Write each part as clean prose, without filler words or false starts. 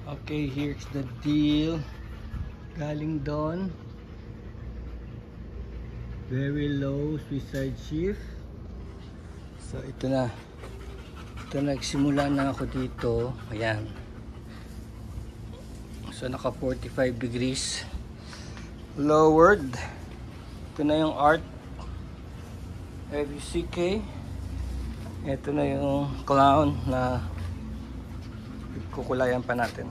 Okay, here's the deal. Galing doon. Very low suicide shift. So ito na. Ito nagsimula na ako dito. Ayan. So naka 45 degrees. Lowered. Ito na yung art. FUCK. Ito na yung clown na kukulayan pa natin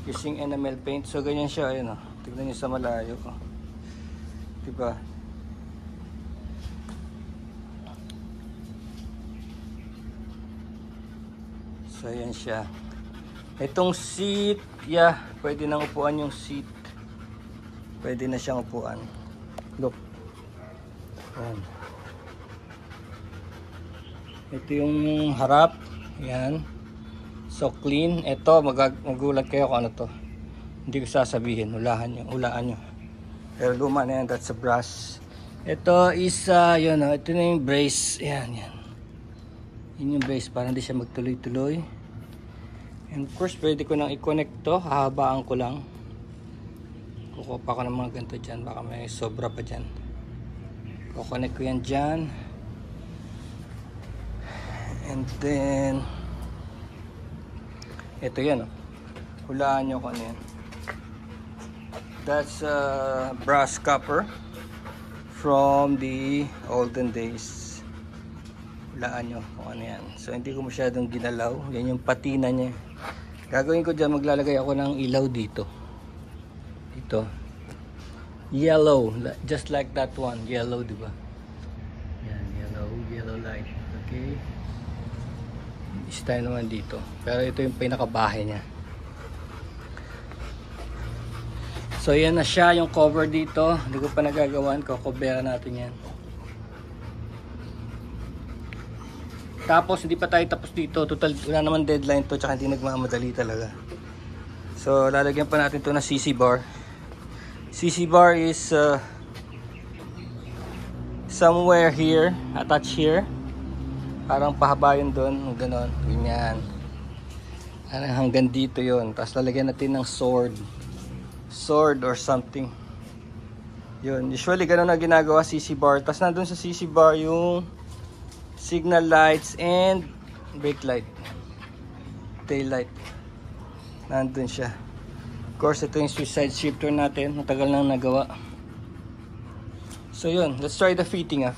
using enamel paint. So ganyan siya, ayun oh. Tignan niyo sa malayo oh. Diba? So ayan siya. Itong seat, yeah, pwede nang upuan yung seat. Pwede na siyang upuan. Look. Ayan. Ito yung harap. Ayan. So clean. Ito, magulat kayo kung ano to. Hindi ko sasabihin. Hulaan nyo. Pero luma na yan. That's a brass. Ito is, yun, ito na yung brace. Ayan, yan. Yun yung brace para hindi siya magtuloy-tuloy. And of course, pwede ko nang i-connect to. Hahabaan ko lang. Kukuha pa ko ng mga ganito dyan. Baka may sobra pa dyan. Kukonect ko yan dyan. And then ito yan oh. Hulaan nyo kung ano yan. That's brass copper from the olden days. Hulaan nyo kung ano yan. So hindi ko masyadong ginalaw. Yan yung patina nya. Gagawin ko dyan, maglalagay ako ng ilaw dito. Ito yellow, just like that one. Yellow, diba? Yan, yellow light. Okay, is tayo naman dito. Pero ito yung pinakabahay niya. So yan na siya yung cover dito. Hindi ko pa nagagawan. Kokobera natin yan. Tapos hindi pa tayo tapos dito. Total wala naman deadline to. Tsaka hindi nagmamadali talaga. So lalagyan pa natin to na CC bar. CC bar is somewhere here. Attached here. Parang pahaba yun doon, gano'n, ganyan. Hanggang dito yun. Tapos lalagyan natin ng sword or something. Yun, usually gano'n na ginagawa CC bar. Tapos nandun sa CC bar yung signal lights and brake light, tail light. Nandun siya. Of course, ito yung suicide shifter natin. Matagal nang nagawa. So yun, let's try the fitting.